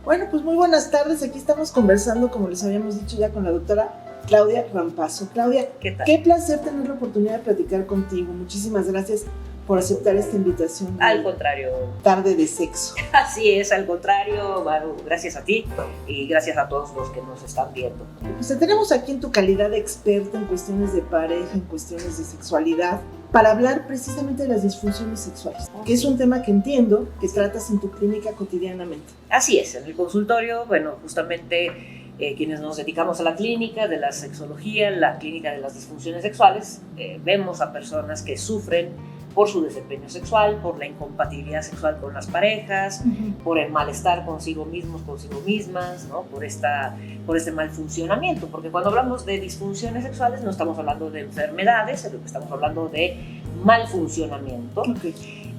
Bueno, pues muy buenas tardes. Aquí estamos conversando, como les habíamos dicho ya, con la doctora Claudia Rampazo. Claudia, ¿Qué tal? Qué placer tener la oportunidad de platicar contigo. Muchísimas gracias por aceptar esta invitación. Al contrario. Tarde de sexo. Así es, al contrario, Maru, gracias a ti y gracias a todos los que nos están viendo. Pues te tenemos aquí en tu calidad de experta en cuestiones de pareja, en cuestiones de sexualidad, para hablar precisamente de las disfunciones sexuales, que es un tema que entiendo que tratas en tu clínica cotidianamente. Así es, en el consultorio, bueno, justamente quienes nos dedicamos a la clínica de la sexología, la clínica de las disfunciones sexuales, vemos a personas que sufren por su desempeño sexual, por la incompatibilidad sexual con las parejas, por el malestar consigo mismos, consigo mismas, ¿no? por este mal funcionamiento, porque cuando hablamos de disfunciones sexuales no estamos hablando de enfermedades, estamos hablando de mal funcionamiento.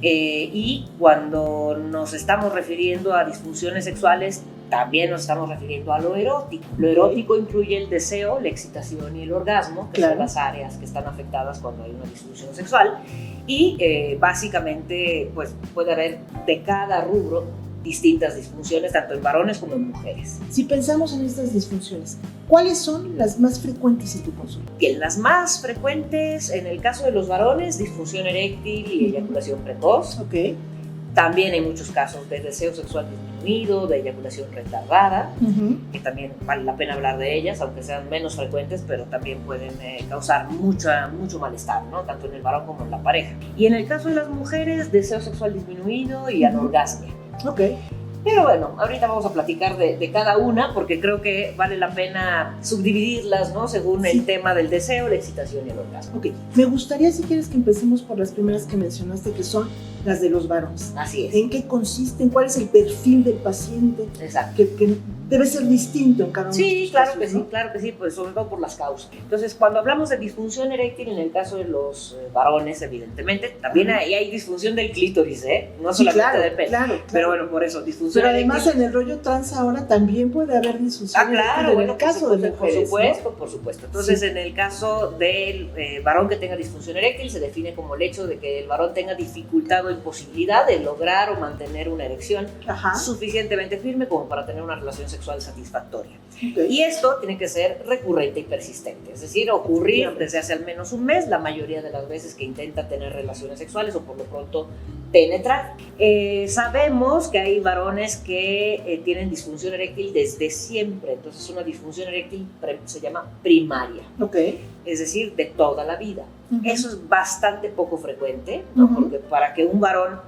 Y cuando nos estamos refiriendo a disfunciones sexuales, también nos estamos refiriendo a lo erótico. Lo erótico incluye el deseo, la excitación y el orgasmo, que son las áreas que están afectadas cuando hay una disfunción sexual. Y básicamente pues, puede haber de cada rubro distintas disfunciones, tanto en varones como en mujeres. Si pensamos en estas disfunciones, ¿cuáles son las más frecuentes en tu consulta? Bien, las más frecuentes en el caso de los varones, disfunción eréctil y eyaculación precoz. También hay muchos casos de deseo sexual disminuido, de eyaculación retardada, que también vale la pena hablar de ellas, aunque sean menos frecuentes, pero también pueden causar mucho malestar, ¿no? Tanto en el varón como en la pareja. Y en el caso de las mujeres, deseo sexual disminuido y anorgasmia. Pero bueno, ahorita vamos a platicar de cada una, porque creo que vale la pena subdividirlas, ¿no? Según el tema del deseo, la excitación y el orgasmo. Me gustaría, si quieres, que empecemos por las primeras que mencionaste, que son las de los varones. Así es. ¿En qué consisten? ¿Cuál es el perfil del paciente? Exacto. Que debe ser distinto en cada uno de estos claro casos, que ¿no? sí, claro que sí, pues sobre todo por las causas. Entonces, cuando hablamos de disfunción eréctil, en el caso de los varones, evidentemente, también hay disfunción del clítoris, no solamente del pene. Claro. Pero bueno, por eso, disfunción Pero además eréctil. en el rollo trans ahora también puede haber disfunción Claro, en el caso de mujeres, por supuesto. Entonces, en el caso del varón que tenga disfunción eréctil, se define como el hecho de que el varón tenga dificultad o imposibilidad de lograr o mantener una erección suficientemente firme como para tener una relación sexual satisfactoria. Y esto tiene que ser recurrente y persistente, es decir, ocurrir desde hace al menos un mes, la mayoría de las veces que intenta tener relaciones sexuales o por lo pronto penetrar. Sabemos que hay varones que tienen disfunción eréctil desde siempre, entonces una disfunción eréctil se llama primaria, es decir, de toda la vida. Eso es bastante poco frecuente, ¿no? Porque para que un varón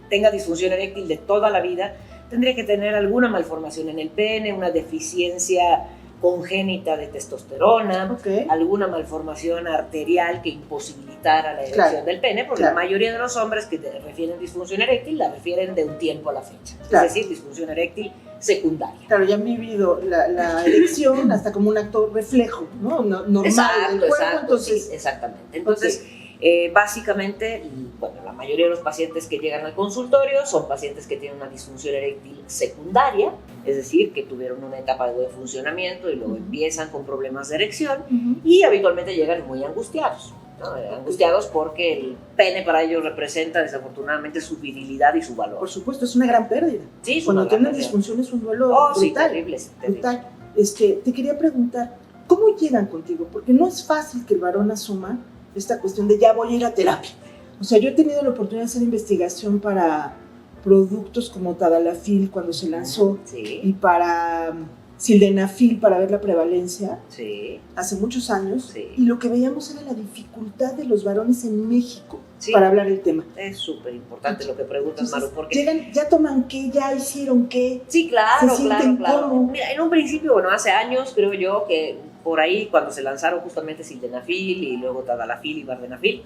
tenga disfunción eréctil de toda la vida, tendría que tener alguna malformación en el pene, una deficiencia congénita de testosterona, alguna malformación arterial que imposibilitara la erección del pene, porque la mayoría de los hombres que refieren disfunción eréctil la refieren de un tiempo a la fecha, es decir, disfunción eréctil secundaria. Claro, ya han vivido la erección hasta como un acto reflejo, ¿no? Normal del cuerpo, entonces... Sí, exactamente. Entonces, básicamente, bueno, la mayoría de los pacientes que llegan al consultorio son pacientes que tienen una disfunción eréctil secundaria, es decir, que tuvieron una etapa de buen funcionamiento y luego empiezan con problemas de erección y habitualmente llegan muy angustiados, ¿no? Angustiados porque el pene para ellos representa desafortunadamente su virilidad y su valor. Por supuesto, es una gran pérdida. Sí, cuando tienen disfunción es un duelo brutal. Sí, terrible. Brutal. Te quería preguntar, ¿cómo llegan contigo? Porque no es fácil que el varón asuma esta cuestión de ya voy a ir a terapia. O sea, yo he tenido la oportunidad de hacer investigación para productos como Tadalafil cuando se lanzó y para Sildenafil para ver la prevalencia hace muchos años y lo que veíamos era la dificultad de los varones en México para hablar el tema. Es súper importante lo que preguntas, Maru, porque llegan, ya toman qué, ya hicieron qué. Sí, claro, se sienten claro. cómo. Mira, en un principio, bueno, hace años creo yo que por ahí cuando se lanzaron justamente Sildenafil y luego Tadalafil y Vardenafil,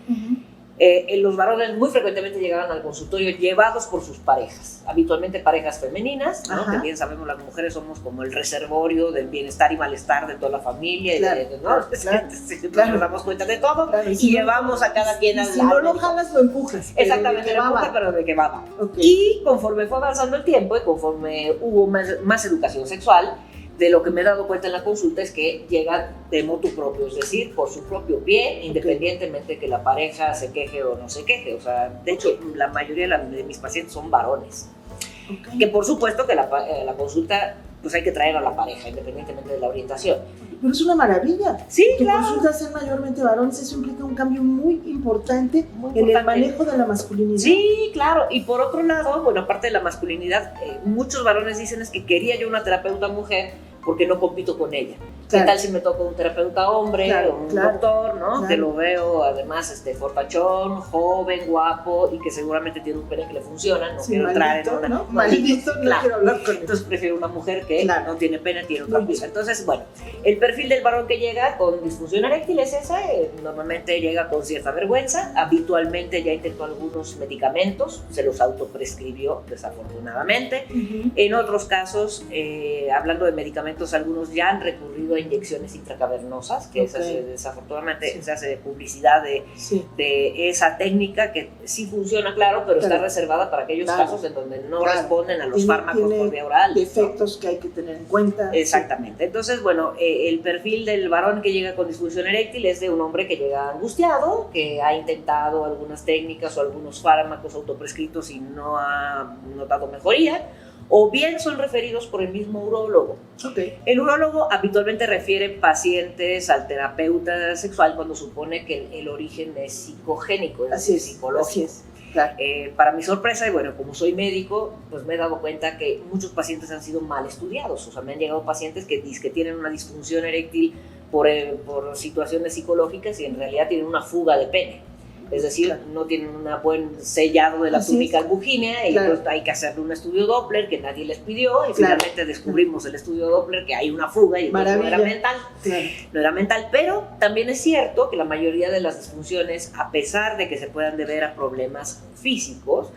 los varones muy frecuentemente llegaban al consultorio llevados por sus parejas, habitualmente parejas femeninas, ¿no? Que bien sabemos las mujeres somos como el reservorio del bienestar y malestar de toda la familia, nos damos cuenta de todo y llevamos a cada quien al lado. Si no lo jalas, lo empujas. Exactamente, lo empujas, pero de que va. Y conforme fue avanzando el tiempo y conforme hubo más educación sexual, de lo que me he dado cuenta en la consulta es que llegan de motu propio, es decir, por su propio pie, independientemente que la pareja se queje o no se queje. O sea, de hecho, la mayoría de mis pacientes son varones. Que por supuesto que la consulta pues hay que traer a la pareja, independientemente de la orientación. Pero es una maravilla. Sí, que claro. consultas sean mayormente varones, eso implica un cambio muy importante en el manejo de la masculinidad. Sí, claro. Y por otro lado, bueno, aparte de la masculinidad, muchos varones dicen es que quería yo una terapeuta mujer porque no compito con ella. Claro. ¿Qué tal si me toca un terapeuta hombre, claro, o un doctor, ¿no? Claro. Que lo veo además fortachón, joven, guapo y que seguramente tiene un pene que le funciona, no quiero entrar en una... ¿no? Maldito, no quiero hablar con él. Entonces prefiero una mujer que no tiene pene, tiene otra cosa. Entonces, bueno, el perfil del varón que llega con disfunción eréctil es ese, normalmente llega con cierta vergüenza, habitualmente ya intentó algunos medicamentos, se los autoprescribió desafortunadamente. En otros casos, hablando de medicamentos, algunos ya han recurrido a inyecciones intracavernosas, que desafortunadamente se hace publicidad de esa técnica que sí funciona, claro, pero está reservada para aquellos casos en donde no responden a los fármacos por vía oral. Defectos que hay que tener en cuenta. Exactamente. Entonces, bueno, el perfil del varón que llega con disfunción eréctil es de un hombre que llega angustiado, que ha intentado algunas técnicas o algunos fármacos autoprescritos y no ha notado mejoría, o bien son referidos por el mismo urólogo. El urólogo habitualmente refiere pacientes al terapeuta sexual cuando supone que el origen es psicogénico, es decir, psicológico. Claro. Para mi sorpresa, y bueno, como soy médico, pues me he dado cuenta que muchos pacientes han sido mal estudiados. O sea, me han llegado pacientes que tienen una disfunción eréctil por situaciones psicológicas y en realidad tienen una fuga de pene. Es decir, no tienen un buen sellado de la túnica albugínea y entonces hay que hacerle un estudio Doppler que nadie les pidió y finalmente descubrimos el estudio Doppler que hay una fuga y no era mental. No era mental, pero también es cierto que la mayoría de las disfunciones, a pesar de que se puedan deber a problemas físicos,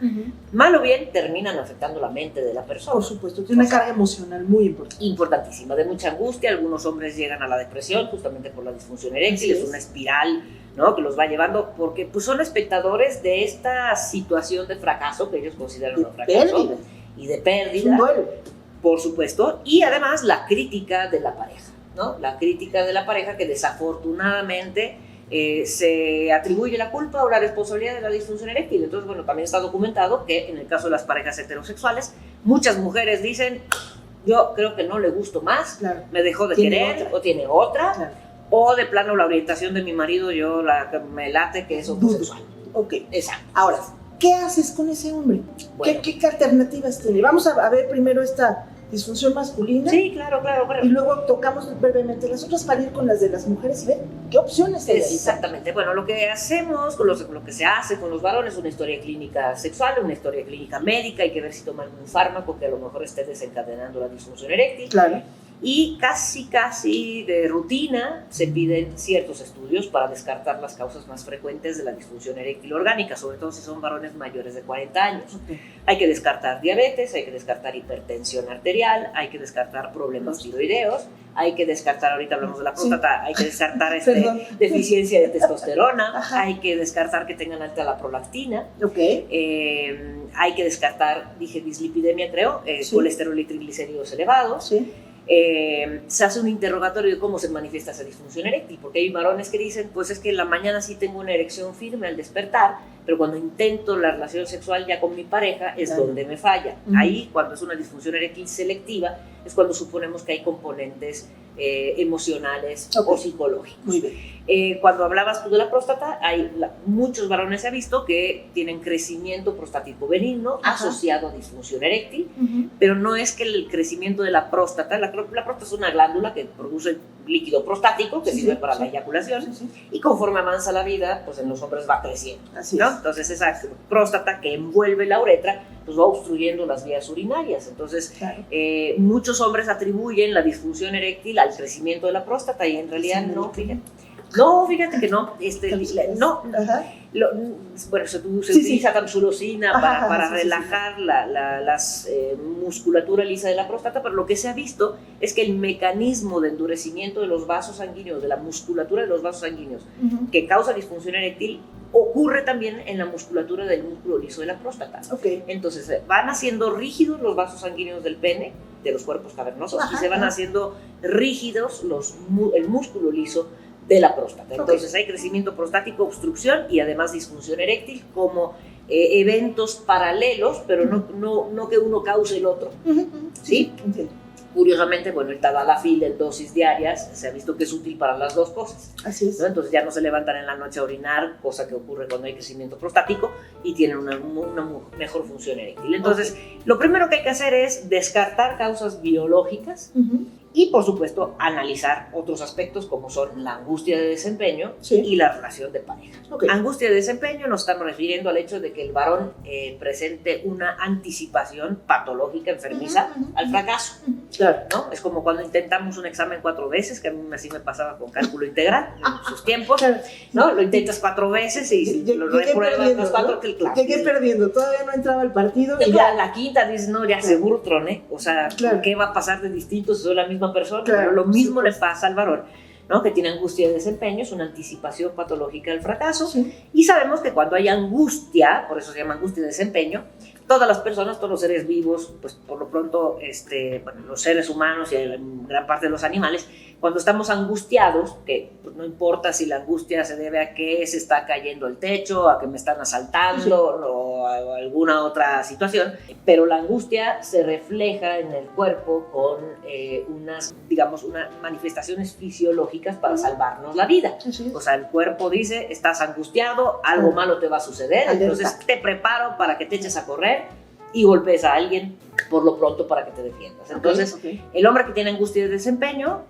mal o bien terminan afectando la mente de la persona. Por supuesto, tiene una carga emocional muy importante. Importantísima, de mucha angustia. Algunos hombres llegan a la depresión justamente por la disfunción eréctil, es una espiral, ¿no?, que los va llevando porque pues son espectadores de esta situación de fracaso que ellos consideran un fracaso y de pérdida, por supuesto, y además la crítica de la pareja, ¿no? La crítica de la pareja que desafortunadamente se atribuye la culpa o la responsabilidad de la disfunción eréctil. Entonces, bueno, también está documentado que en el caso de las parejas heterosexuales, muchas mujeres dicen, yo creo que no le gusto más, me dejó de querer o tiene otra. O de plano la orientación de mi marido, me late que es homosexual. Exacto. Ahora, ¿qué haces con ese hombre? Bueno. ¿Qué alternativas tiene? Vamos a ver primero esta disfunción masculina. Sí, claro. Y luego tocamos brevemente las otras para ir con las de las mujeres y ver qué opciones hay. Exactamente. Bueno, lo que hacemos, lo que se hace con los varones es una historia clínica sexual, una historia clínica médica. Hay que ver si toman un fármaco que a lo mejor esté desencadenando la disfunción eréctil. Claro. Y casi de rutina se piden ciertos estudios para descartar las causas más frecuentes de la disfunción eréctil orgánica, sobre todo si son varones mayores de 40 años. Hay que descartar diabetes, hay que descartar hipertensión arterial, hay que descartar problemas tiroideos, hay que descartar, ahorita hablamos de la próstata, hay que descartar deficiencia de testosterona, hay que descartar que tengan alta la prolactina, hay que descartar, dislipidemia creo, colesterol y triglicéridos elevados. Se hace un interrogatorio de cómo se manifiesta esa disfunción eréctil, porque hay varones que dicen, pues es que en la mañana sí tengo una erección firme al despertar, pero cuando intento la relación sexual ya con mi pareja es donde me falla. Ahí, cuando es una disfunción eréctil selectiva, es cuando suponemos que hay componentes emocionales o psicológicos. Muy bien. Cuando hablabas tú de la próstata, muchos varones se ha visto que tienen crecimiento prostático benigno asociado a disfunción eréctil, pero no es que el crecimiento de la próstata, la próstata es una glándula que produce líquido prostático que sirve para la eyaculación y conforme avanza la vida, pues en los hombres va creciendo, ¿no? Entonces esa próstata que envuelve la uretra pues va obstruyendo las vías urinarias. Entonces muchos hombres atribuyen la disfunción eréctil al crecimiento de la próstata y en realidad no, fíjate que no. Bueno, se utiliza tamsulosina para relajar la musculatura lisa de la próstata, pero lo que se ha visto es que el mecanismo de endurecimiento de los vasos sanguíneos, de la musculatura de los vasos sanguíneos, que causa disfunción eréctil, ocurre también en la musculatura del músculo liso de la próstata. Entonces van haciendo rígidos los vasos sanguíneos del pene, de los cuerpos cavernosos, y se van haciendo rígidos el músculo liso de la próstata. Entonces hay crecimiento prostático, obstrucción y además disfunción eréctil como eventos paralelos, pero no que uno cause el otro. ¿Sí? Entiendo. Curiosamente, bueno, el tadalafil en dosis diarias se ha visto que es útil para las dos cosas. Así es. ¿No? Entonces ya no se levantan en la noche a orinar, cosa que ocurre cuando hay crecimiento prostático, y tienen una mejor función eréctil. Entonces, lo primero que hay que hacer es descartar causas biológicas y, por supuesto, analizar otros aspectos como son la angustia de desempeño y la relación de pareja. Angustia de desempeño nos estamos refiriendo al hecho de que el varón presente una anticipación patológica enfermiza al fracaso. Claro. ¿No? Es como cuando intentamos un examen 4 veces, que a mí así me pasaba con cálculo integral en sus tiempos, ¿no? Lo intentas 4 veces y lo repruebas las 4, que el clásico. Llegué perdiendo, todavía no entraba al partido. Y ya la quinta dices, no, ya seguro troné. O sea, ¿qué va a pasar de distinto si soy la misma persona? Pero lo mismo le pasa al varón, ¿no? Que tiene angustia de desempeño, es una anticipación patológica del fracaso. Y sabemos que cuando hay angustia, por eso se llama angustia de desempeño, todas las personas, todos los seres vivos, pues por lo pronto bueno, los seres humanos y gran parte de los animales, cuando estamos angustiados, que pues, no importa si la angustia se debe a que se está cayendo el techo, a que me están asaltando o a alguna otra situación, pero la angustia se refleja en el cuerpo con unas manifestaciones fisiológicas para salvarnos la vida. O sea, el cuerpo dice, estás angustiado, algo malo te va a suceder, entonces te preparo para que te eches a correr y golpees a alguien por lo pronto para que te defiendas. Entonces, el hombre que tiene angustia de desempeño,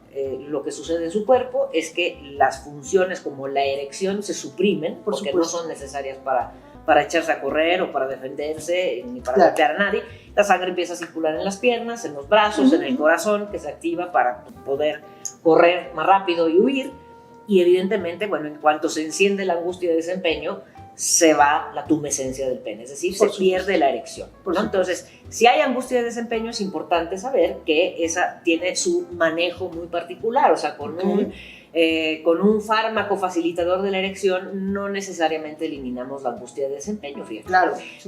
lo que sucede en su cuerpo es que las funciones como la erección se suprimen porque no son necesarias para echarse a correr o para defenderse ni para golpear a nadie. La sangre empieza a circular en las piernas, en los brazos, en el corazón, que se activa para poder correr más rápido y huir. Y evidentemente, bueno, en cuanto se enciende la angustia de desempeño, se va la tumescencia del pene, es decir, se pierde la erección, ¿no? Entonces, si hay angustia de desempeño, es importante saber que esa tiene su manejo muy particular, o sea, con un fármaco facilitador de la erección no necesariamente eliminamos la angustia de desempeño, fíjate.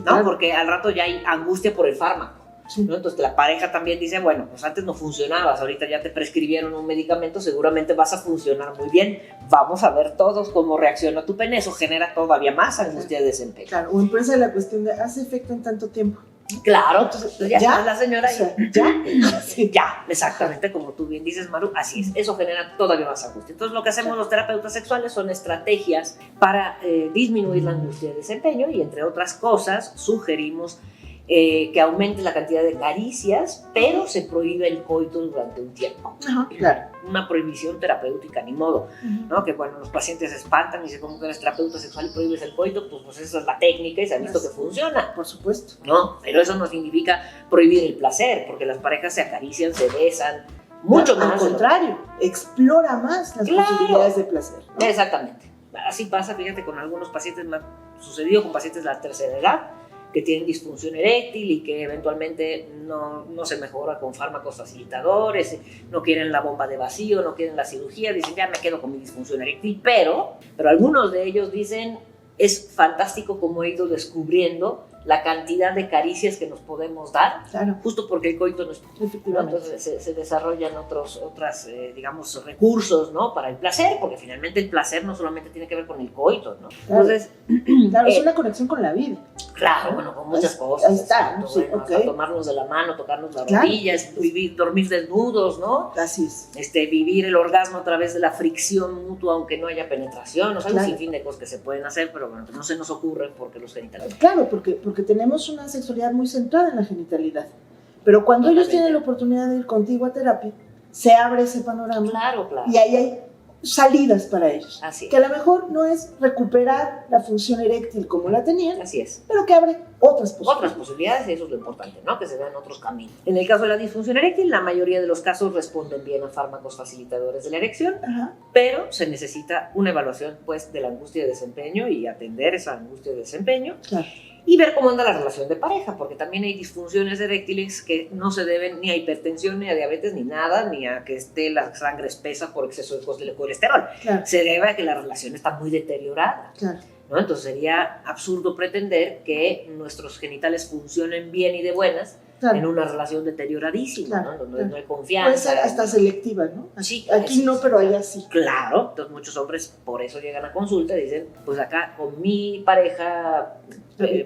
¿No? Porque al rato ya hay angustia por el fármaco. ¿No? Entonces la pareja también dice, bueno, pues antes no funcionabas, ahorita ya te prescribieron un medicamento, seguramente vas a funcionar muy bien, vamos a ver todos cómo reacciona tu pene, eso genera todavía más angustia de desempeño. Claro, o empieza la cuestión de, ¿hace efecto en tanto tiempo? Claro, entonces ya la señora, ya, exactamente como tú bien dices, Maru, así es, eso genera todavía más angustia. Entonces lo que hacemos los terapeutas sexuales son estrategias para disminuir la angustia de desempeño y entre otras cosas sugerimos que aumente la cantidad de caricias, pero se prohíbe el coito durante un tiempo. Una prohibición terapéutica, ni modo, ¿no? Que bueno, los pacientes se espantan y dicen, ¿cómo que eres terapeuta sexual y prohíbes el coito? Pues esa es la técnica y se ha visto que funciona. Por supuesto. ¿No? Pero eso no significa prohibir el placer, porque las parejas se acarician, se besan, mucho más. Al contrario, explora más las posibilidades de placer, ¿no? Exactamente. Así pasa, fíjate, con algunos pacientes, me ha sucedido con pacientes de la tercera edad, que tienen disfunción eréctil y que eventualmente no se mejora con fármacos facilitadores, no quieren la bomba de vacío, no quieren la cirugía, dicen ya me quedo con mi disfunción eréctil, pero algunos de ellos dicen es fantástico como he ido descubriendo la cantidad de caricias que nos podemos dar, justo porque el coito no es... Entonces se desarrollan otros recursos, ¿no? Para el placer, porque finalmente el placer no solamente tiene que ver con el coito, ¿no? Entonces, es una conexión con la vida. Claro, bueno, con muchas cosas. Ahí está, ¿no? Hasta tomarnos de la mano, tocarnos las rodillas, dormir desnudos, ¿no? Así es. Vivir el orgasmo a través de la fricción mutua, aunque no haya penetración, o sea, un sinfín de cosas que se pueden hacer, pero bueno, no se nos ocurren porque los genitales... Claro, porque tenemos una sexualidad muy centrada en la genitalidad. Pero cuando ellos tienen la oportunidad de ir contigo a terapia, se abre ese panorama. Claro. Y ahí hay salidas para ellos. Así es. Que a lo mejor no es recuperar la función eréctil como la tenían. Así es. Pero que abre otras posibilidades. Otras posibilidades, y eso es lo importante, ¿no? Que se vean otros caminos. En el caso de la disfunción eréctil, la mayoría de los casos responden bien a fármacos facilitadores de la erección, pero se necesita una evaluación, pues, de la angustia de desempeño y atender esa angustia de desempeño. Y ver cómo anda la relación de pareja, porque también hay disfunciones eréctiles que no se deben ni a hipertensión, ni a diabetes, ni nada, ni a que esté la sangre espesa por exceso de colesterol. Se debe a que la relación está muy deteriorada. ¿No? Entonces sería absurdo pretender que nuestros genitales funcionen bien y de buenas claro. en una relación deterioradísima, claro, ¿no? Donde claro. no hay confianza. Puede ser hasta selectiva, ¿no? Sí, aquí no, pero allá sí. Claro, entonces muchos hombres por eso llegan a consulta y dicen, pues acá con mi pareja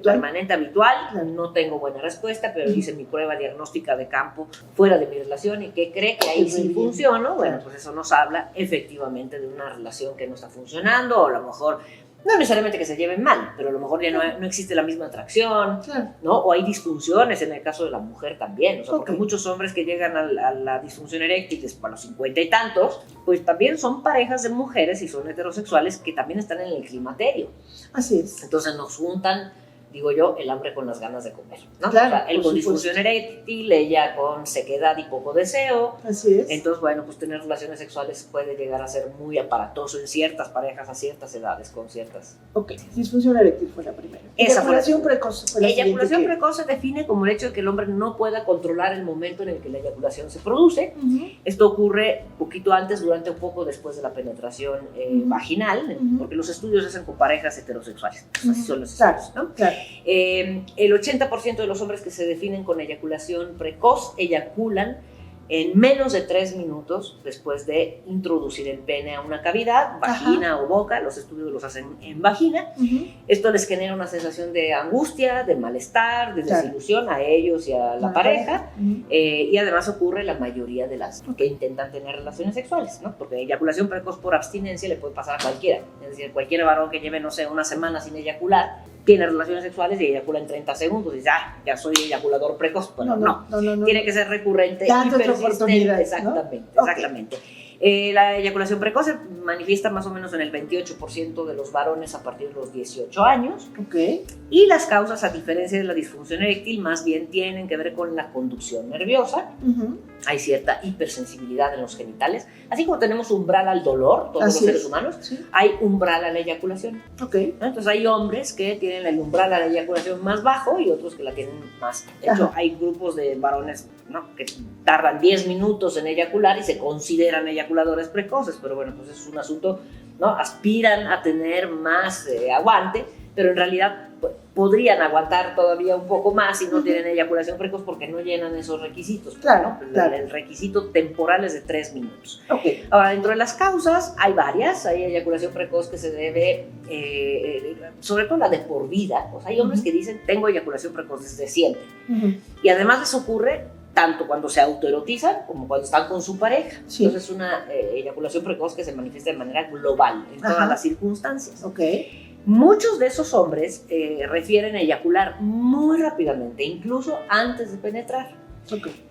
permanente habitual, claro. no tengo buena respuesta, pero hice mi prueba diagnóstica de campo fuera de mi relación y que cree que ahí sí funcionó, bueno, claro. pues eso nos habla efectivamente de una relación que no está funcionando, o a lo mejor no necesariamente que se lleven mal, pero a lo mejor ya no existe la misma atracción, claro. ¿no? O hay disfunciones en el caso de la mujer también, o sea, porque muchos hombres que llegan a la disfunción eréctil a los 50 y tantos, pues también son parejas de mujeres y son heterosexuales que también están en el climaterio. Así es. Entonces nos juntan, digo yo, el hambre con las ganas de comer, ¿no? Claro, o sea, él con disfunción eréctil, ella con sequedad y poco deseo. Así es. Entonces, bueno, pues tener relaciones sexuales puede llegar a ser muy aparatoso en ciertas parejas a ciertas edades, con ciertas... Ok, disfunción eréctil fue la primera. Eyaculación precoz fue la eyaculación precoz se define como el hecho de que el hombre no pueda controlar el momento en el que la eyaculación se produce. Esto ocurre un poquito antes, durante un poco después de la penetración vaginal, porque los estudios se hacen con parejas heterosexuales. Así son los estudios, ¿no? Claro. El 80% de los hombres que se definen con eyaculación precoz eyaculan en menos de 3 minutos después de introducir el pene a una cavidad, vagina o boca. Los estudios los hacen en vagina. Esto les genera una sensación de angustia, de malestar, de desilusión a ellos y a la pareja. Y además ocurre la mayoría de las que intentan tener relaciones sexuales, ¿no? Porque eyaculación precoz por abstinencia le puede pasar a cualquiera. Es decir, cualquier varón que lleve, no sé, una semana sin eyacular, tiene relaciones sexuales y eyacula en 30 segundos y dice, ya soy eyaculador precoz. Bueno, no. Tiene que ser recurrente y persistente. Exactamente, ¿no? Exactamente. La eyaculación precoz se manifiesta más o menos en el 28% de los varones a partir de los 18 años. Y las causas, a diferencia de la disfunción eréctil, más bien tienen que ver con la conducción nerviosa. Hay cierta hipersensibilidad en los genitales. Así como tenemos umbral al dolor, todos los seres humanos, hay umbral a la eyaculación. Entonces hay hombres que tienen el umbral a la eyaculación más bajo y otros que la tienen más. De hecho, hay grupos de varones, ¿no?, que tardan 10 minutos en eyacular y se consideran eyaculadores precoces, pero bueno, pues es un asunto, ¿no? Aspiran a tener más aguante, pero en realidad podrían aguantar todavía un poco más si no tienen eyaculación precoz porque no llenan esos requisitos. Claro, ¿no? claro. El requisito temporal es de 3 minutos. Ahora, dentro de las causas hay varias. Hay eyaculación precoz que se debe, sobre todo la de por vida. O sea, hay hombres que dicen, tengo eyaculación precoz desde siempre. Y además de eso ocurre tanto cuando se autoerotizan como cuando están con su pareja. Entonces es una eyaculación precoz que se manifiesta de manera global en todas las circunstancias. Muchos de esos hombres refieren a eyacular muy rápidamente, incluso antes de penetrar.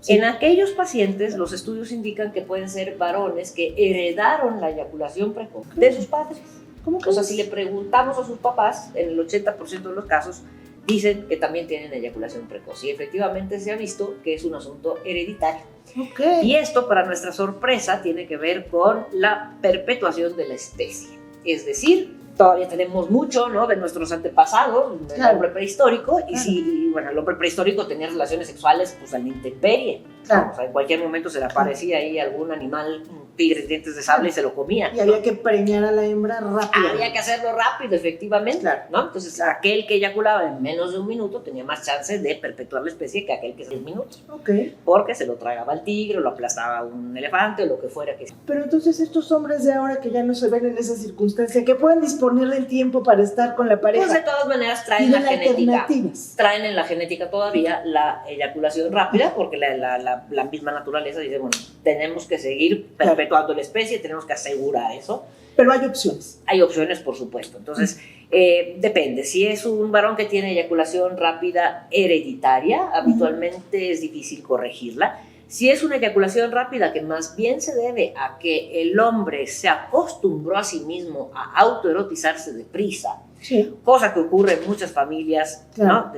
En aquellos pacientes, los estudios indican que pueden ser varones que heredaron la eyaculación precoz de sus padres. O sea, si le preguntamos a sus papás, en el 80% de los casos, dicen que también tienen eyaculación precoz. Y efectivamente se ha visto que es un asunto hereditario. Y esto, para nuestra sorpresa, tiene que ver con la perpetuación de la especie. Es decir, todavía tenemos mucho, ¿no?, de nuestros antepasados, del hombre prehistórico, y bueno, el hombre prehistórico tenía relaciones sexuales pues a la intemperie. O sea, en cualquier momento se le aparecía ahí algún animal, un tigre de dientes de sable y se lo comía. Y había que preñar a la hembra rápido. Había que hacerlo rápido, efectivamente, ¿no? Entonces, aquel que eyaculaba en menos de un minuto tenía más chance de perpetuar la especie que aquel que en 10 minutos. Porque se lo tragaba el tigre, o lo aplastaba un elefante, o lo que fuera que sea. Pero entonces estos hombres de ahora que ya no se ven en esa circunstancia, que pueden disponer del tiempo para estar con la pareja. Pues de todas maneras traen la genética. Traen en la genética todavía la eyaculación rápida, porque la misma naturaleza dice, bueno, tenemos que seguir perpetuando la especie, tenemos que asegurar eso. Pero hay opciones. Hay opciones, por supuesto. Entonces, depende. Si es un varón que tiene eyaculación rápida hereditaria, habitualmente es difícil corregirla. Si es una eyaculación rápida que más bien se debe a que el hombre se acostumbró a sí mismo a autoerotizarse deprisa, cosa que ocurre en muchas familias, ¿no?,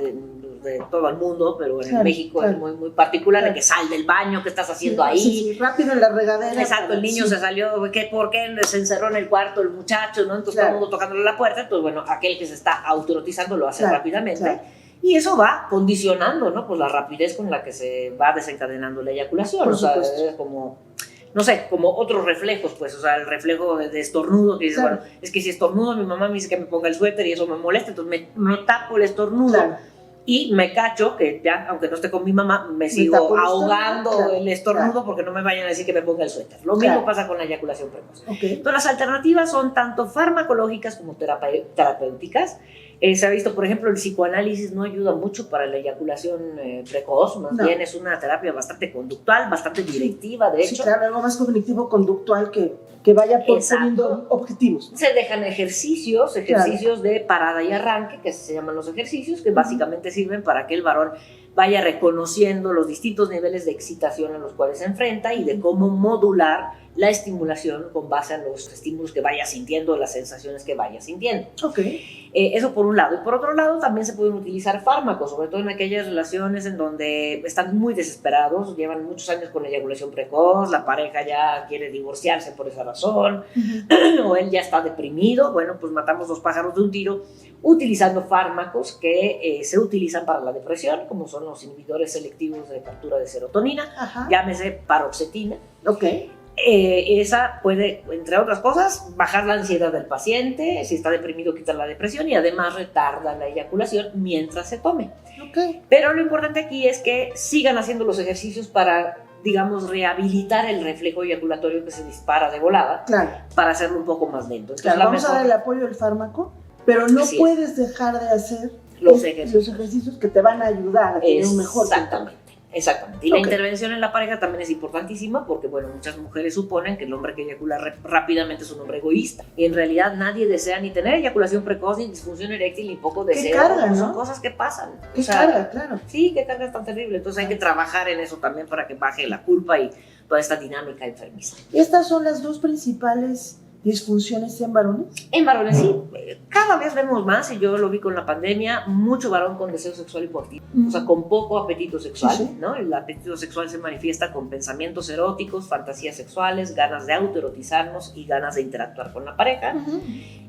de todo el mundo, pero en México es muy, muy particular, de que sal del baño, ¿qué estás haciendo ahí? Rápido en la regadera. Exacto, el niño se salió, ¿por qué se encerró en el cuarto el muchacho, ¿no? Entonces todo el mundo tocándole la puerta. Entonces, bueno, aquel que se está autoerotizando lo hace rápidamente. Y eso va condicionando, ¿no?, pues la rapidez con la que se va desencadenando la eyaculación. O sea, es como, no sé, como otros reflejos, pues, o sea, el reflejo de estornudo, que dices, bueno, es que si estornudo, mi mamá me dice que me ponga el suéter y eso me molesta, entonces me tapo el estornudo. y me cacho que ya, aunque no esté con mi mamá, me sigo ahogando el estornudo porque no me vayan a decir que me ponga el suéter. Lo mismo pasa con la eyaculación precoz. Entonces, las alternativas son tanto farmacológicas como terapéuticas. Se ha visto, por ejemplo, el psicoanálisis no ayuda mucho para la eyaculación precoz, más bien es una terapia bastante conductual, bastante directiva, de hecho. Sí, claro, algo más cognitivo-conductual que vaya poniendo objetivos. Se dejan ejercicios de parada y arranque, que se llaman los ejercicios, que básicamente sirven para que el varón vaya reconociendo los distintos niveles de excitación a los cuales se enfrenta y de cómo modular la estimulación con base a los estímulos que vaya sintiendo, las sensaciones que vaya sintiendo. Eso por un lado. Y por otro lado, también se pueden utilizar fármacos, sobre todo en aquellas relaciones en donde están muy desesperados, llevan muchos años con eyaculación precoz, la pareja ya quiere divorciarse por esa razón, o él ya está deprimido. Bueno, pues matamos 2 pájaros de un tiro utilizando fármacos que se utilizan para la depresión, como son los inhibidores selectivos de captura de serotonina, llámese paroxetina. Esa puede, entre otras cosas, bajar la ansiedad del paciente, si está deprimido quita la depresión y además retarda la eyaculación mientras se tome. Pero lo importante aquí es que sigan haciendo los ejercicios para, digamos, rehabilitar el reflejo eyaculatorio que se dispara de volada, para hacerlo un poco más lento. Entonces, vamos a dar el apoyo del fármaco, pero no puedes dejar de hacer los ejercicios que te van a ayudar a tener un mejor control. Exactamente. Y la intervención en la pareja también es importantísima porque, bueno, muchas mujeres suponen que el hombre que eyacula rápidamente es un hombre egoísta. Y en realidad nadie desea ni tener eyaculación precoz, ni disfunción eréctil, ni poco deseo. ¿Qué carga, no? Son cosas que pasan. ¿Qué carga, claro? Sí, qué carga es tan terrible. Entonces hay que trabajar en eso también para que baje la culpa y toda esta dinámica enfermiza. ¿Estas son las 2 principales disfunciones en varones? En varones sí, cada vez vemos más, y yo lo vi con la pandemia, mucho varón con deseo sexual hipoactivo, o sea, con poco apetito sexual, ¿no? El apetito sexual se manifiesta con pensamientos eróticos, fantasías sexuales, ganas de autoerotizarnos y ganas de interactuar con la pareja.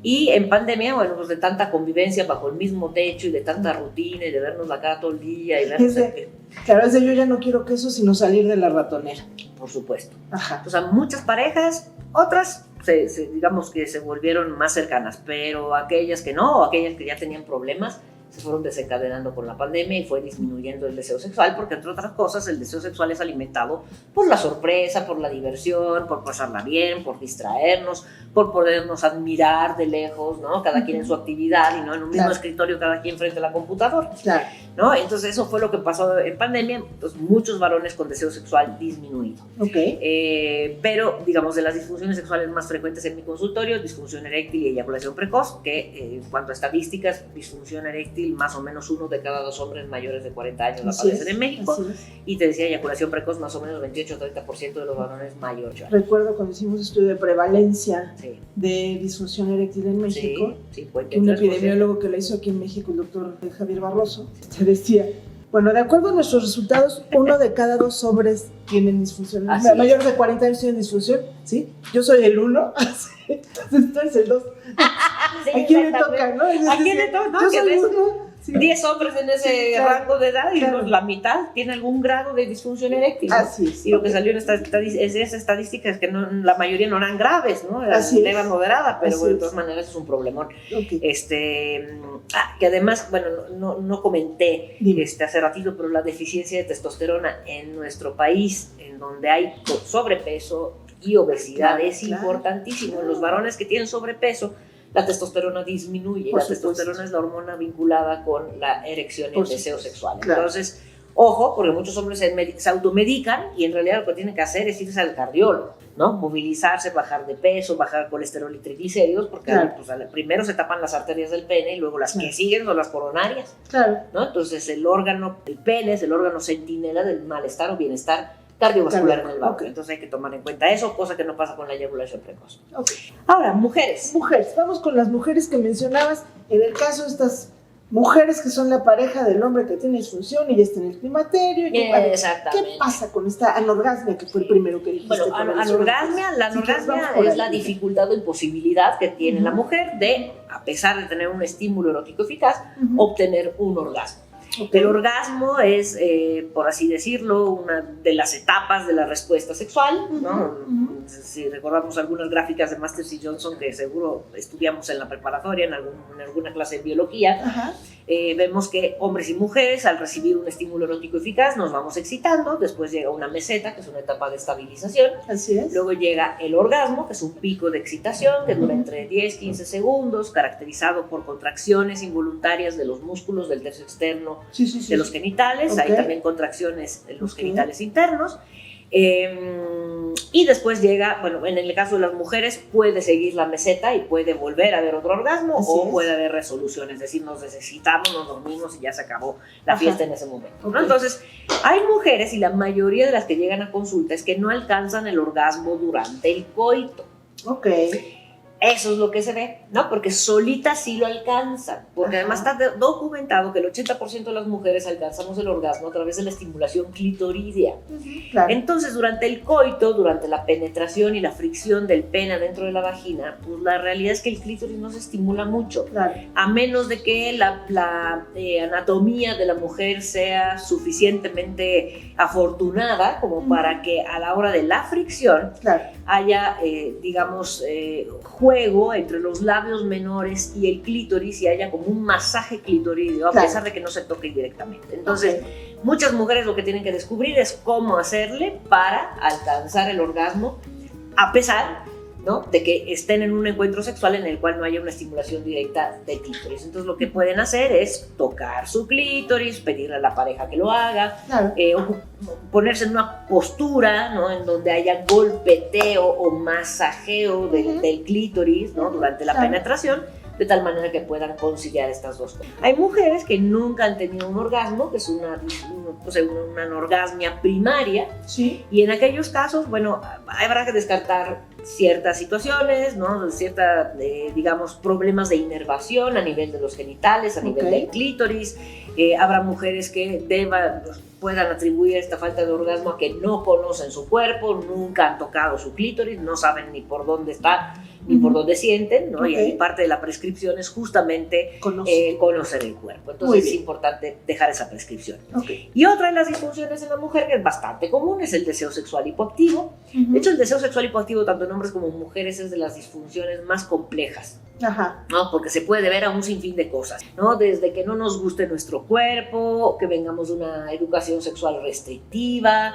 Y en pandemia, bueno, pues de tanta convivencia bajo el mismo techo y de tanta rutina y de vernos la cara todo el día y vernos... Claro, es de yo ya no quiero queso sino salir de la ratonera. Por supuesto. O sea, muchas parejas, otras digamos que se volvieron más cercanas, pero aquellas que no, aquellas que ya tenían problemas, se fueron desencadenando con la pandemia y fue disminuyendo el deseo sexual, porque entre otras cosas el deseo sexual es alimentado por la sorpresa, por la diversión, por pasarla bien, por distraernos, por podernos admirar de lejos, ¿no? Cada quien en su actividad y no en un mismo escritorio, cada quien frente a la computadora, ¿no? Entonces eso fue lo que pasó en pandemia. Entonces muchos varones con deseo sexual disminuido. Pero digamos, de las disfunciones sexuales más frecuentes en mi consultorio, disfunción eréctil y eyaculación precoz, que en cuanto a estadísticas, disfunción eréctil más o menos 1 de cada 2 hombres mayores de 40 años la padecen en México, y te decía eyaculación precoz más o menos 28-30% de los varones mayores. Recuerdo cuando hicimos estudio de prevalencia de disfunción eréctil en México, que un epidemiólogo que la hizo aquí en México, el doctor Javier Barroso, te decía, bueno, de acuerdo a nuestros resultados, 1 de cada 2 hombres tienen disfunción. Mayores de 40 años tienen disfunción, ¿sí? Yo soy el 1, entonces tú eres el 2. ¿A quién le toca, no? ¿A quién le toca? Yo soy 1. 10 hombres en ese rango de edad y la mitad tiene algún grado de disfunción eréctil, ¿no? Así es. Y lo que salió en esa estadística es que la mayoría no eran graves, ¿no? Era leve moderada, pero de todas maneras es un problemón. Que además, bueno, no comenté hace ratito, pero la deficiencia de testosterona en nuestro país, en donde hay sobrepeso y obesidad, es importantísimo. Los varones que tienen sobrepeso, la testosterona disminuye. La testosterona es la hormona vinculada con la erección y el deseo sexual. Entonces, ojo, porque muchos hombres se automedican y en realidad lo que tienen que hacer es irse al cardiólogo, ¿no? Movilizarse, bajar de peso, bajar colesterol y triglicéridos, porque primero se tapan las arterias del pene y luego las que siguen son las coronarias, ¿no? Entonces el pene es el órgano centinela del malestar o bienestar cardiovascular en el varón. Entonces hay que tomar en cuenta eso, cosa que no pasa con la eyaculación precoz. Ahora, mujeres. Vamos con las mujeres que mencionabas. En el caso de estas mujeres que son la pareja del hombre que tiene disfunción y ya está en el climaterio. ¿Qué pasa con esta anorgasmia que fue el primero que dijiste? Bueno, la anorgasmia es la dificultad o imposibilidad que tiene la mujer de, a pesar de tener un estímulo erótico eficaz, obtener un orgasmo. El orgasmo es, por así decirlo, una de las etapas de la respuesta sexual, ¿no? Si recordamos algunas gráficas de Masters y Johnson que seguro estudiamos en la preparatoria, en alguna clase de biología, vemos que hombres y mujeres al recibir un estímulo erótico eficaz nos vamos excitando, después llega una meseta, que es una etapa de estabilización. Así es. Luego llega el orgasmo, que es un pico de excitación que dura entre 10 y 15 segundos, caracterizado por contracciones involuntarias de los músculos del tercio externo de los genitales. Hay también contracciones en los genitales internos. Y después llega, bueno, en el caso de las mujeres puede seguir la meseta y puede volver a haber otro orgasmo o puede haber resolución, es decir, nos desexcitamos, nos dormimos y ya se acabó la fiesta en ese momento, ¿no? Entonces, hay mujeres, y la mayoría de las que llegan a consulta, es que no alcanzan el orgasmo durante el coito. Eso es lo que se ve, ¿no? Porque solitas sí lo alcanzan, porque además está documentado que el 80% de las mujeres alcanzamos el orgasmo a través de la estimulación clitoridea. Entonces, durante el coito, durante la penetración y la fricción del pene dentro de la vagina, pues la realidad es que el clítoris no se estimula mucho, a menos de que la anatomía de la mujer sea suficientemente afortunada como para que a la hora de la fricción haya, digamos, juego entre los labios menores y el clítoris y haya como un masaje clitorideo, a pesar de que no se toque directamente. Entonces, muchas mujeres lo que tienen que descubrir es cómo hacerle para alcanzar el orgasmo, a pesar, ¿no?, de que estén en un encuentro sexual en el cual no haya una estimulación directa del clítoris. Entonces, lo que pueden hacer es tocar su clítoris, pedirle a la pareja que lo haga, o ponerse en una postura, ¿no?, en donde haya golpeteo o masajeo del clítoris, ¿no?, durante la penetración, de tal manera que puedan conciliar estas dos cosas. Hay mujeres que nunca han tenido un orgasmo, que es una anorgasmia primaria, y en aquellos casos, bueno, habrá que descartar ciertas situaciones, ¿no?, digamos, problemas de inervación a nivel de los genitales, a nivel del clítoris. Habrá mujeres que puedan atribuir esta falta de orgasmo a que no conocen su cuerpo, nunca han tocado su clítoris, no saben ni por dónde está, ni por dónde sienten, ¿no? Y ahí parte de la prescripción es justamente conocer el cuerpo. Entonces es importante dejar esa prescripción. Y otra de las disfunciones en la mujer, que es bastante común, es el deseo sexual hipoactivo. De hecho, el deseo sexual hipoactivo, tanto en hombres como en mujeres, es de las disfunciones más complejas, ¿no? Porque se puede ver a un sinfín de cosas, ¿no? Desde que no nos guste nuestro cuerpo, que vengamos de una educación sexual restrictiva,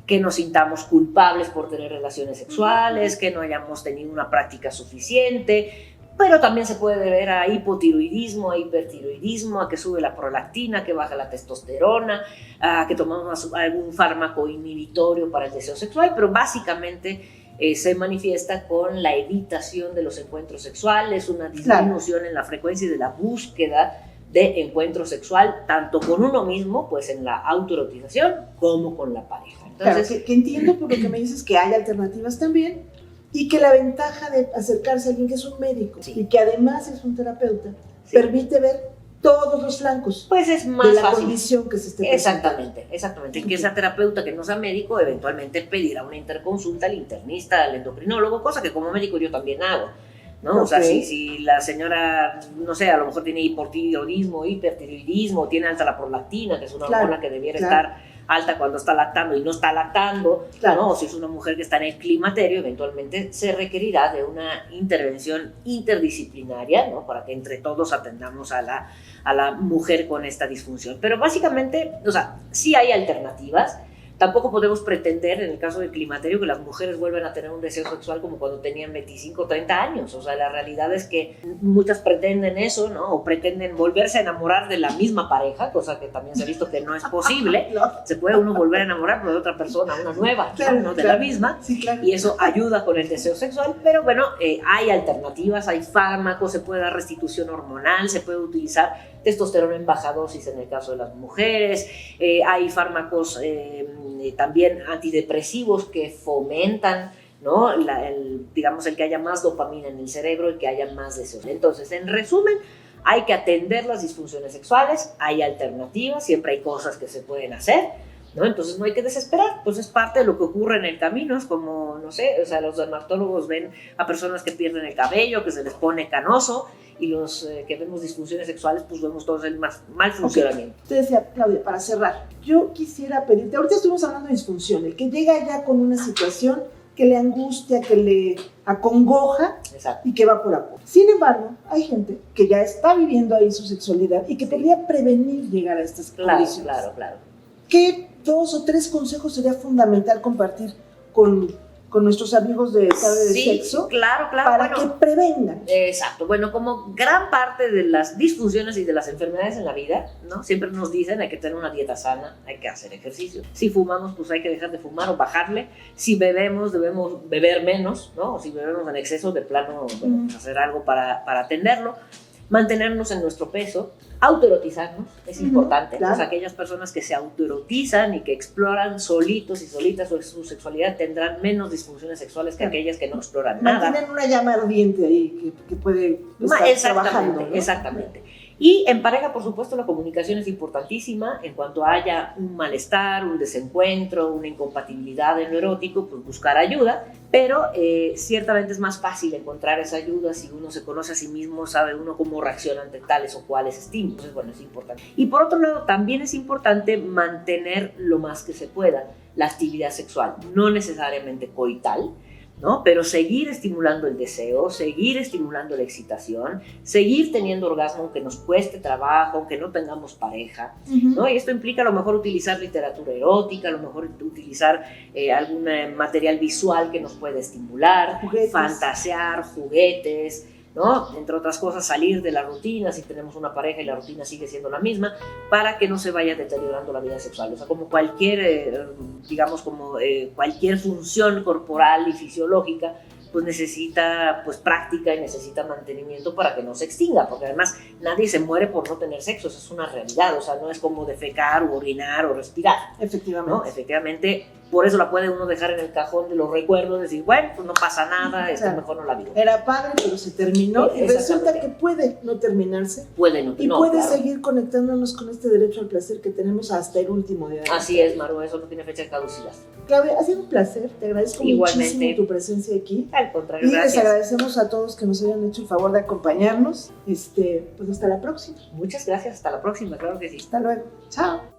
que nos sintamos culpables por tener relaciones sexuales, que no hayamos tenido una práctica suficiente, pero también se puede ver a hipotiroidismo, a hipertiroidismo, a que sube la prolactina, que baja la testosterona, a que tomamos algún fármaco inhibitorio para el deseo sexual, pero básicamente se manifiesta con la evitación de los encuentros sexuales, una disminución en la frecuencia de la búsqueda de encuentro sexual, tanto con uno mismo, pues en la autoerotización, como con la pareja. Entonces, que entiendo por lo que me dices que hay alternativas también, y que la ventaja de acercarse a alguien que es un médico y que además es un terapeuta permite ver todos los flancos, pues es más de la fácil. Condición que se esté presentando. Exactamente. Que esa terapeuta que no sea médico eventualmente pedirá una interconsulta al internista, al endocrinólogo, cosa que como médico yo también hago, ¿no? O sea, si la señora, no sé, a lo mejor tiene hipotiroidismo, hipertiroidismo, tiene alta la prolactina, que es una hormona que debiera estar alta cuando está lactando y no está lactando, ¿no? O si es una mujer que está en el climaterio, eventualmente se requerirá de una intervención interdisciplinaria, ¿no?, para que entre todos atendamos a la mujer con esta disfunción. Pero básicamente, o sea, sí hay alternativas. Tampoco podemos pretender, en el caso del climaterio, que las mujeres vuelvan a tener un deseo sexual como cuando tenían 25 o 30 años. O sea, la realidad es que muchas pretenden eso, ¿no? O pretenden volverse a enamorar de la misma pareja, cosa que también se ha visto que no es posible. Se puede uno volver a enamorar de otra persona, una nueva, ¿no? De la misma. Y eso ayuda con el deseo sexual. Pero bueno, hay alternativas, hay fármacos, se puede dar restitución hormonal, se puede utilizar testosterona en baja dosis en el caso de las mujeres, hay fármacos también antidepresivos que fomentan, ¿no?, digamos, el que haya más dopamina en el cerebro y que haya más deseo. Entonces, en resumen, hay que atender las disfunciones sexuales, hay alternativas, siempre hay cosas que se pueden hacer, ¿no? Entonces no hay que desesperar, pues es parte de lo que ocurre en el camino. Es como, no sé, o sea, los dermatólogos ven a personas que pierden el cabello, que se les pone canoso, y los que vemos disfunciones sexuales, pues vemos todos el mal funcionamiento. Te decía, Claudia, para cerrar, yo quisiera pedirte, ahorita estuvimos hablando de disfunción, el que llega ya con una situación que le angustia, que le acongoja. Exacto. Y que va por apoyo. Sin embargo, hay gente que ya está viviendo ahí su sexualidad y que podría prevenir llegar a estas condiciones. Claro. ¿Qué 2 o 3 consejos sería fundamental compartir con nuestros amigos de Sabe de Sexo? Claro. Para que prevengan. Exacto. Bueno, como gran parte de las disfunciones y de las enfermedades en la vida, ¿no? Siempre nos dicen hay que tener una dieta sana, hay que hacer ejercicio. Si fumamos, pues hay que dejar de fumar o bajarle. Si bebemos, debemos beber menos, ¿no? O si bebemos en exceso, de plano, bueno, pues hacer algo para atenderlo. Mantenernos en nuestro peso, autoerotizarnos, es importante. Claro. Pues aquellas personas que se autoerotizan y que exploran solitos y solitas su sexualidad tendrán menos disfunciones sexuales que aquellas que no exploran nada. Tienen una llama ardiente ahí que puede estar trabajando, ¿no? Exactamente. Y en pareja, por supuesto, la comunicación es importantísima. En cuanto haya un malestar, un desencuentro, una incompatibilidad en lo erótico, pues buscar ayuda. Pero ciertamente es más fácil encontrar esa ayuda si uno se conoce a sí mismo, sabe uno cómo reacciona ante tales o cuales estímulos. Entonces, bueno, es importante. Y por otro lado, también es importante mantener lo más que se pueda la actividad sexual, no necesariamente coital, ¿no? Pero seguir estimulando el deseo, seguir estimulando la excitación, seguir teniendo orgasmo aunque nos cueste trabajo, aunque no tengamos pareja, ¿no? Y esto implica a lo mejor utilizar literatura erótica, a lo mejor utilizar algún material visual que nos pueda estimular, fantasear, juguetes, ¿no? Entre otras cosas, salir de la rutina si tenemos una pareja y la rutina sigue siendo la misma, para que no se vaya deteriorando la vida sexual. O sea, como cualquier, cualquier función corporal y fisiológica, pues necesita pues práctica y necesita mantenimiento para que no se extinga, porque además nadie se muere por no tener sexo, eso es una realidad, o sea, no es como defecar o orinar o respirar. Efectivamente. ¿No? Efectivamente, por eso la puede uno dejar en el cajón de los recuerdos, decir, bueno, pues no pasa nada, mejor no la vivo. Era padre, pero se terminó, y resulta que puede no terminarse. Puede seguir conectándonos con este derecho al placer que tenemos hasta el último día. Así es, Maru, eso no tiene fecha de caducidad. Claudia, ha sido un placer, te agradezco muchísimo tu presencia aquí. Al contrario, y gracias. les agradecemos a todos que nos hayan hecho el favor de acompañarnos. Pues hasta la próxima. Muchas gracias, hasta la próxima, claro que sí. Hasta luego. Chao.